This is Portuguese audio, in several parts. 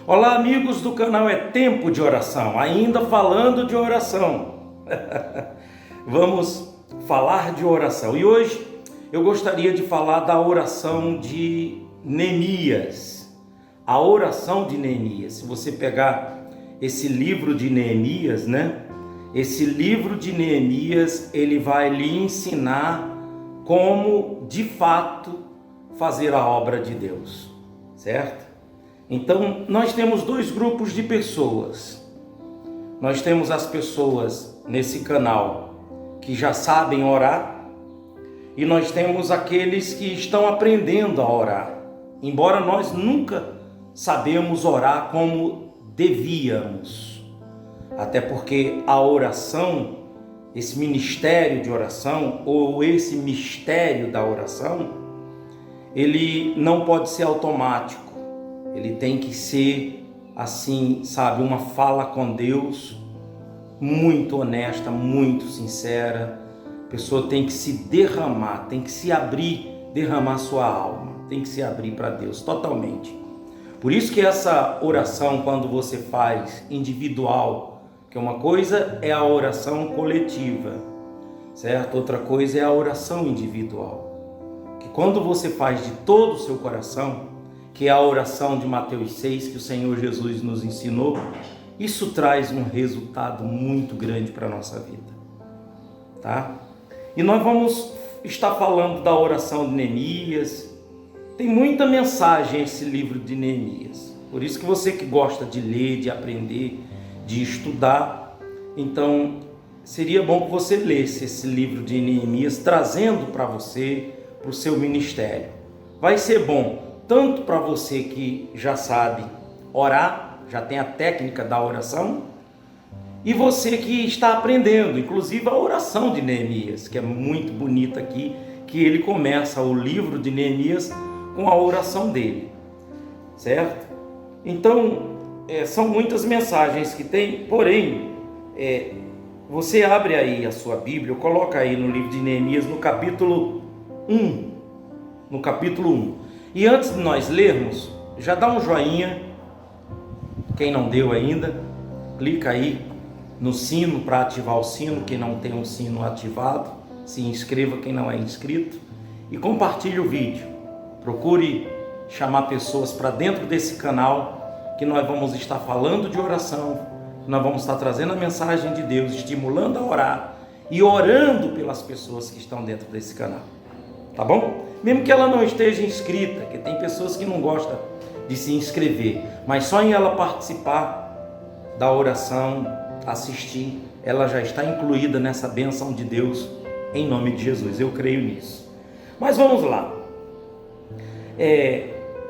Olá, amigos do canal É Tempo de Oração, ainda falando de oração. Vamos falar de oração. E hoje eu gostaria de falar da oração de Neemias. A oração de Neemias. Se você pegar esse livro de Neemias, Esse livro de Neemias, ele vai lhe ensinar como, de fato, fazer a obra de Deus, certo? Então, nós temos dois grupos de pessoas. Nós temos as pessoas nesse canal que já sabem orar e nós temos aqueles que estão aprendendo a orar. Embora nós nunca sabemos orar como devíamos. Até porque a oração, esse ministério de oração ou esse mistério da oração, ele não pode ser automático. Ele tem que ser assim, sabe, uma fala com Deus muito honesta, muito sincera. A pessoa tem que se derramar, tem que se abrir, derramar sua alma, tem que se abrir para Deus totalmente. Por isso que essa oração, quando você faz individual, que uma coisa é a oração coletiva, certo? Outra coisa é a oração individual. Que quando você faz de todo o seu coração, que é a oração de Mateus 6, que o Senhor Jesus nos ensinou, isso traz um resultado muito grande para a nossa vida, tá? E nós vamos estar falando da oração de Neemias. Tem muita mensagem esse livro de Neemias, por isso que você que gosta de ler, de aprender, de estudar, então seria bom que você lesse esse livro de Neemias, trazendo para você, para o seu ministério. Vai ser bom tanto para você que já sabe orar, já tem a técnica da oração, e você que está aprendendo, inclusive a oração de Neemias, que é muito bonita aqui, que ele começa o livro de Neemias com a oração dele, certo? Então, são muitas mensagens que tem, porém, você abre aí a sua Bíblia, coloca aí no livro de Neemias, no capítulo 1, E antes de nós lermos, já dá um joinha, quem não deu ainda, clica aí no sino para ativar o sino, quem não tem um sino ativado, se inscreva quem não é inscrito e compartilhe o vídeo. Procure chamar pessoas para dentro desse canal, que nós vamos estar falando de oração, nós vamos estar trazendo a mensagem de Deus, estimulando a orar e orando pelas pessoas que estão dentro desse canal. Tá bom? Mesmo que ela não esteja inscrita, que tem pessoas que não gostam de se inscrever, mas só em ela participar da oração, assistir, ela já está incluída nessa bênção de Deus, em nome de Jesus. Eu creio nisso. Mas vamos lá.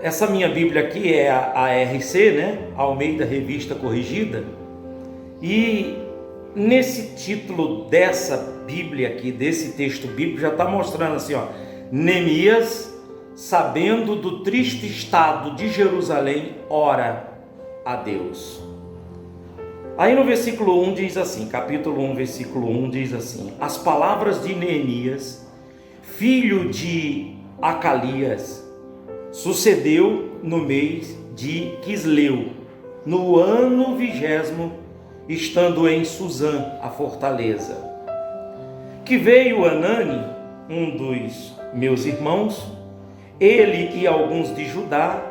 Essa minha Bíblia aqui é a ARC, Almeida Revista Corrigida, e nesse título dessa Bíblia aqui, desse texto bíblico, já está mostrando assim, Neemias, sabendo do triste estado de Jerusalém, ora a Deus. Aí no versículo 1 diz assim, capítulo 1, versículo 1 diz assim: as palavras de Neemias, filho de Acalias, sucedeu no mês de Quisleu, no ano 20º, estando em Suzã, a fortaleza, que veio Anani, um dos meus irmãos, ele e alguns de Judá,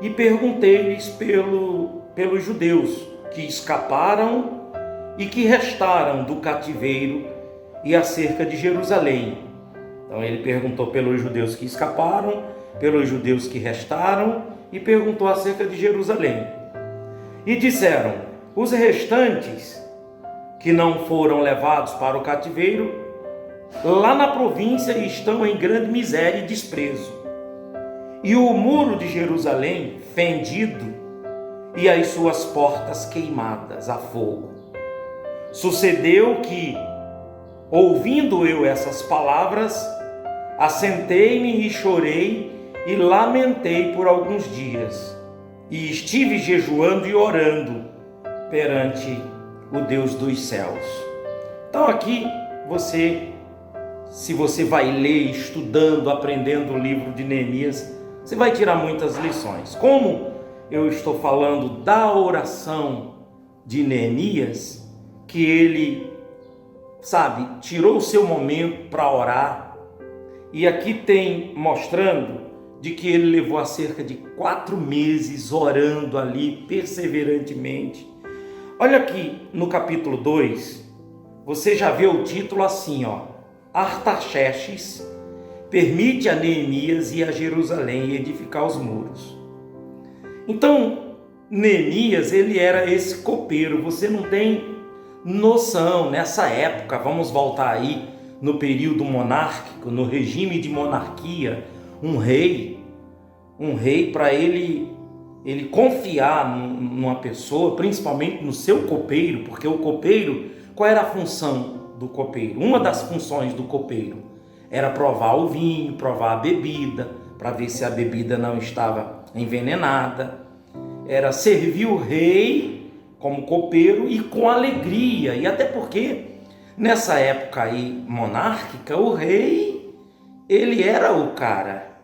e perguntei-lhes pelos judeus que escaparam e que restaram do cativeiro e acerca de Jerusalém. Então ele perguntou pelos judeus que escaparam, pelos judeus que restaram, e perguntou acerca de Jerusalém. E disseram: os restantes que não foram levados para o cativeiro, lá na província estão em grande miséria e desprezo, e o muro de Jerusalém fendido, e as suas portas queimadas a fogo. Sucedeu que, ouvindo eu essas palavras, assentei-me e chorei e lamentei por alguns dias, e estive jejuando e orando perante o Deus dos céus. Então aqui se você vai ler, estudando, aprendendo o livro de Neemias, você vai tirar muitas lições. Como eu estou falando da oração de Neemias, que ele, sabe, tirou o seu momento para orar. E aqui tem mostrando de que ele levou a cerca de 4 meses orando ali perseverantemente. Olha aqui no capítulo 2, você já vê o título assim, Artaxerxes permite a Neemias ir a Jerusalém e edificar os muros. Então, Neemias, ele era esse copeiro. Você não tem noção, nessa época, vamos voltar aí no período monárquico, no regime de monarquia, um rei para ele confiar numa pessoa, principalmente no seu copeiro, porque o copeiro, qual era a função do copeiro? Uma das funções do copeiro era provar o vinho, provar a bebida, para ver se a bebida não estava envenenada. Era servir o rei como copeiro e com alegria. E até porque nessa época aí monárquica, o rei, ele era o cara,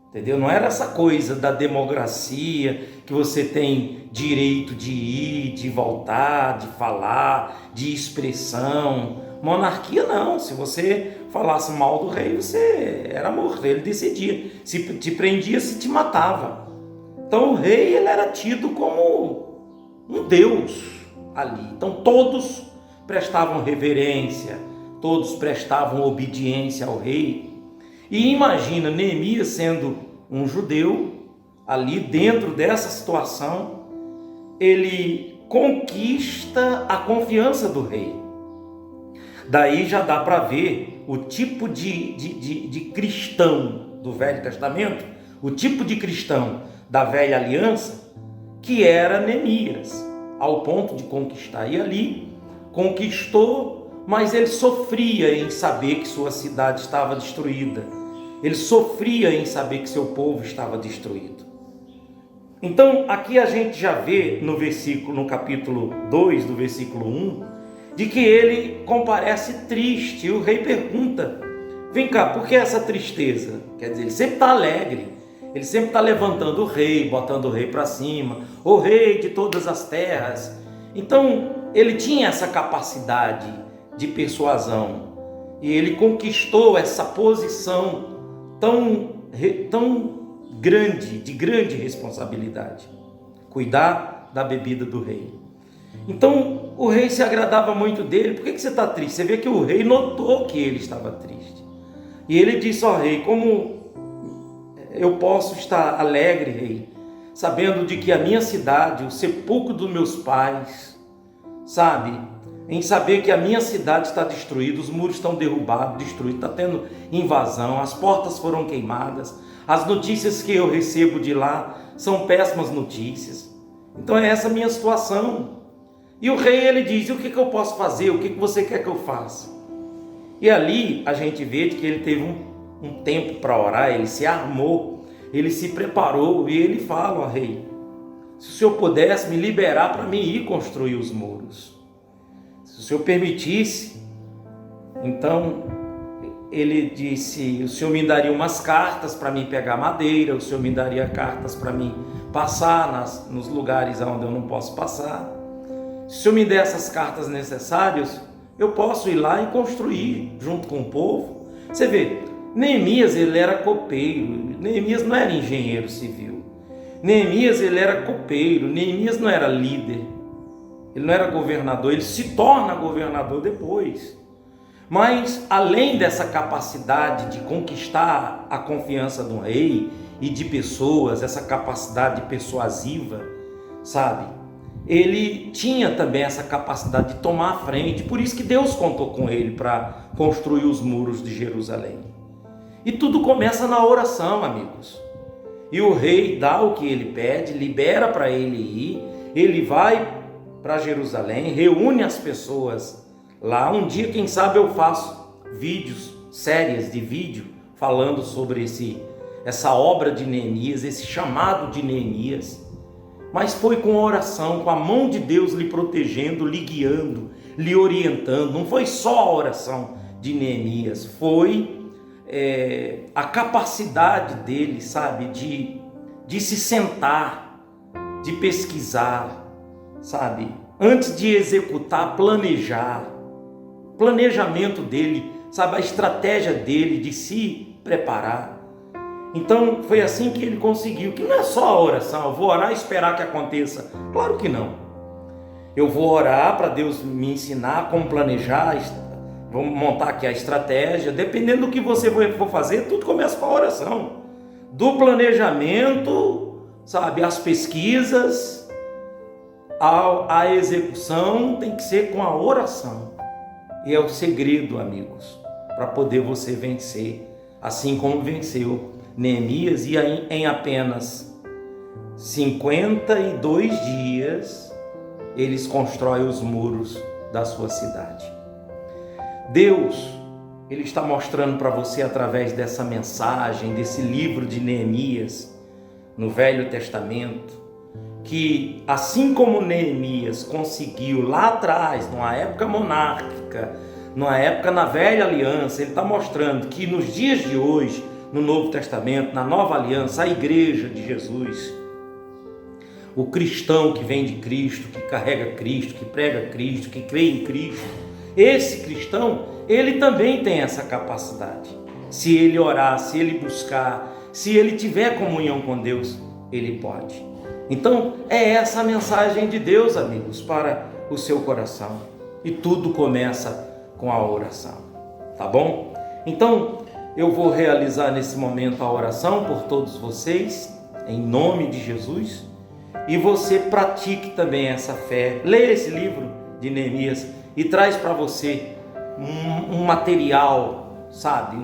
entendeu? Não era essa coisa da democracia, que você tem direito de ir, de voltar, de falar, de expressão. Monarquia não, se você falasse mal do rei, você era morto, ele decidia, se te prendia, se te matava. Então o rei, ele era tido como um deus ali. Então todos prestavam reverência, todos prestavam obediência ao rei. E imagina Neemias sendo um judeu, ali dentro dessa situação, ele conquista a confiança do rei. Daí já dá para ver o tipo de cristão do Velho Testamento, o tipo de cristão da Velha Aliança, que era Neemias, ao ponto de conquistar. E ali conquistou, mas ele sofria em saber que sua cidade estava destruída. Ele sofria em saber que seu povo estava destruído. Então, aqui a gente já vê no capítulo 2, do versículo 1, de que ele comparece triste. E o rei pergunta: vem cá, por que essa tristeza? Quer dizer, ele sempre está alegre, ele sempre está levantando o rei, botando o rei para cima, o rei de todas as terras. Então, ele tinha essa capacidade de persuasão e ele conquistou essa posição tão grande, de grande responsabilidade, cuidar da bebida do rei. Então o rei se agradava muito dele. Por que você está triste? Você vê que o rei notou que ele estava triste, e ele disse ao rei: como eu posso estar alegre, rei, sabendo de que a minha cidade, o sepulcro dos meus pais, sabe, em saber que a minha cidade está destruída, os muros estão derrubados, destruídos, está tendo invasão, as portas foram queimadas, as notícias que eu recebo de lá são péssimas notícias. Então é essa a minha situação. E o rei, ele diz: o que eu posso fazer? O que você quer que eu faça? E ali a gente vê que ele teve um tempo para orar, ele se armou, ele se preparou, e ele fala ao rei: se o senhor pudesse me liberar para mim ir construir os muros, se o senhor permitisse. Então ele disse: o senhor me daria umas cartas para mim pegar madeira, o senhor me daria cartas para mim passar nos lugares onde eu não posso passar. Se o senhor me der essas cartas necessárias, eu posso ir lá e construir junto com o povo. Você vê, Neemias, ele era copeiro. Neemias não era engenheiro civil. Neemias, ele era copeiro. Neemias não era líder. Ele não era governador. Ele se torna governador depois. Mas além dessa capacidade de conquistar a confiança do rei e de pessoas, essa capacidade persuasiva, sabe? Ele tinha também essa capacidade de tomar a frente. Por isso que Deus contou com ele para construir os muros de Jerusalém. E tudo começa na oração, amigos. E o rei dá o que ele pede, libera para ele ir. Ele vai para Jerusalém, reúne as pessoas lá. Um dia, quem sabe, eu faço séries de vídeo falando sobre essa obra de Neemias, esse chamado de Neemias. Mas foi com oração, com a mão de Deus lhe protegendo, lhe guiando, lhe orientando. Não foi só a oração de Neemias, foi a capacidade dele, sabe, de se sentar de pesquisar, sabe? Antes de executar, planejar. Planejamento dele, sabe? A estratégia dele de se preparar. Então foi assim que ele conseguiu, que não é só a oração, eu vou orar e esperar que aconteça. Claro que não. Eu vou orar para Deus me ensinar como planejar, vamos montar aqui a estratégia. Dependendo do que você for fazer, tudo começa com a oração. Do planejamento, sabe, as pesquisas, a execução tem que ser com a oração. E é o segredo, amigos, para poder você vencer, assim como venceu Neemias, e em apenas 52 dias eles constroem os muros da sua cidade. Deus, Ele está mostrando para você através dessa mensagem, desse livro de Neemias, no Velho Testamento, que assim como Neemias conseguiu lá atrás, numa época monárquica, numa época na Velha Aliança, ele está mostrando que nos dias de hoje, no Novo Testamento, na Nova Aliança, a igreja de Jesus, o cristão que vem de Cristo, que carrega Cristo, que prega Cristo, que crê em Cristo, esse cristão, ele também tem essa capacidade. Se ele orar, se ele buscar, se ele tiver comunhão com Deus, ele pode. Então, é essa a mensagem de Deus, amigos, para o seu coração. E tudo começa com a oração, tá bom? Então, eu vou realizar nesse momento a oração por todos vocês, em nome de Jesus, e você pratique também essa fé. Leia esse livro de Neemias e traz para você um material, sabe,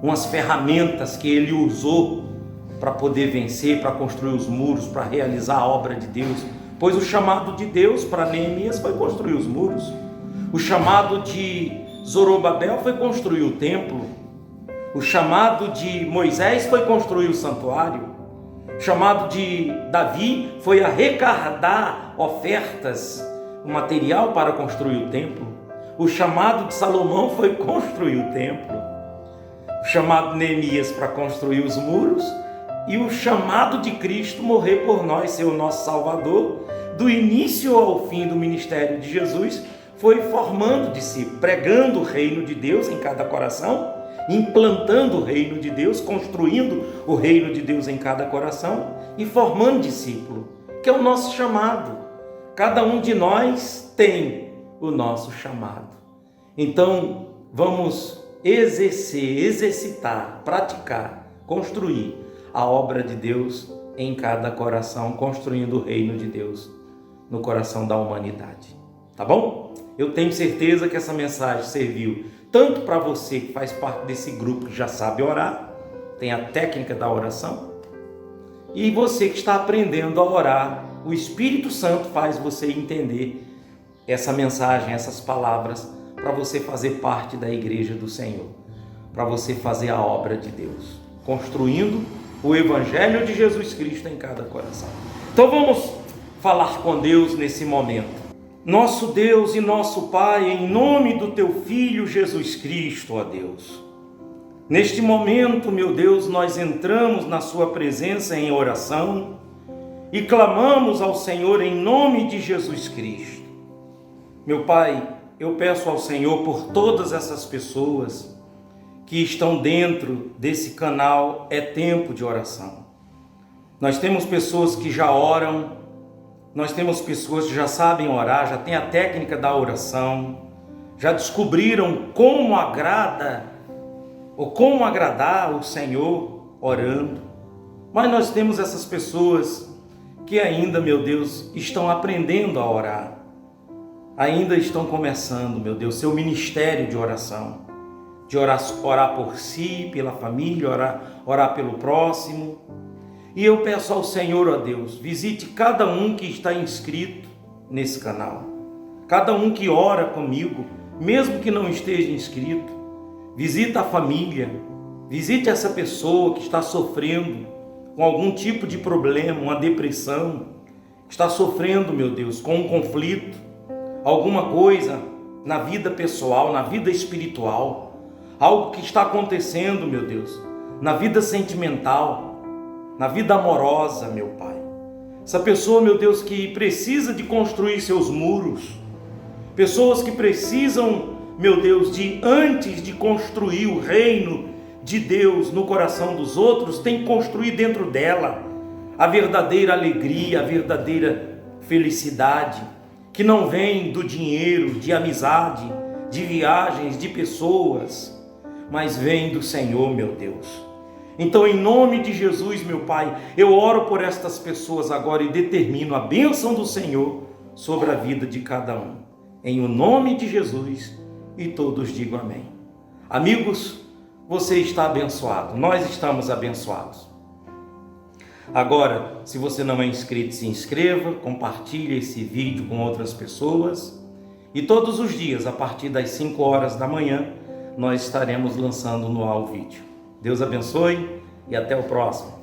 umas ferramentas que ele usou para poder vencer, para construir os muros, para realizar a obra de Deus. Pois o chamado de Deus para Neemias foi construir os muros. O chamado de Zorobabel foi construir o templo. O chamado de Moisés foi construir o santuário. O chamado de Davi foi arrecadar ofertas, o material para construir o templo. O chamado de Salomão foi construir o templo. O chamado de Neemias para construir os muros. E o chamado de Cristo morrer por nós, ser o nosso Salvador, do início ao fim do ministério de Jesus, foi formando discípulos, pregando o reino de Deus em cada coração, implantando o reino de Deus, construindo o reino de Deus em cada coração e formando discípulo, que é o nosso chamado. Cada um de nós tem o nosso chamado. Então, vamos exercitar, praticar, construir a obra de Deus em cada coração, construindo o reino de Deus no coração da humanidade. Tá bom? Eu tenho certeza que essa mensagem serviu tanto para você que faz parte desse grupo que já sabe orar, tem a técnica da oração, e você que está aprendendo a orar, o Espírito Santo faz você entender essa mensagem, essas palavras, para você fazer parte da igreja do Senhor, para você fazer a obra de Deus, construindo o Evangelho de Jesus Cristo em cada coração. Então vamos falar com Deus nesse momento. Nosso Deus e nosso Pai, em nome do Teu Filho Jesus Cristo, ó Deus. Neste momento, meu Deus, nós entramos na Sua presença em oração e clamamos ao Senhor em nome de Jesus Cristo. Meu Pai, eu peço ao Senhor por todas essas pessoas que estão dentro desse canal É Tempo de Oração. Nós temos pessoas que já oram, nós temos pessoas que já sabem orar, já têm a técnica da oração, já descobriram como agrada ou como agradar o Senhor orando. Mas nós temos essas pessoas que ainda, meu Deus, estão aprendendo a orar, ainda estão começando, meu Deus, seu ministério de oração, de orar por si, pela família, orar pelo próximo. E eu peço ao Senhor, ó Deus, visite cada um que está inscrito nesse canal, cada um que ora comigo, mesmo que não esteja inscrito. Visita a família, visite essa pessoa que está sofrendo com algum tipo de problema, uma depressão, está sofrendo, meu Deus, com um conflito, alguma coisa na vida pessoal, na vida espiritual, algo que está acontecendo, meu Deus, na vida sentimental, na vida amorosa, meu Pai. Essa pessoa, meu Deus, que precisa de construir seus muros. Pessoas que precisam, meu Deus, antes de construir o reino de Deus no coração dos outros, tem que construir dentro dela a verdadeira alegria, a verdadeira felicidade, que não vem do dinheiro, de amizade, de viagens, de pessoas, mas vem do Senhor, meu Deus. Então, em nome de Jesus, meu Pai, eu oro por estas pessoas agora e determino a bênção do Senhor sobre a vida de cada um. Em o nome de Jesus, e todos digam amém. Amigos, você está abençoado, nós estamos abençoados. Agora, se você não é inscrito, se inscreva, compartilhe esse vídeo com outras pessoas. E todos os dias, a partir das 5 horas da manhã, nós estaremos lançando no ar o vídeo. Deus abençoe e até o próximo.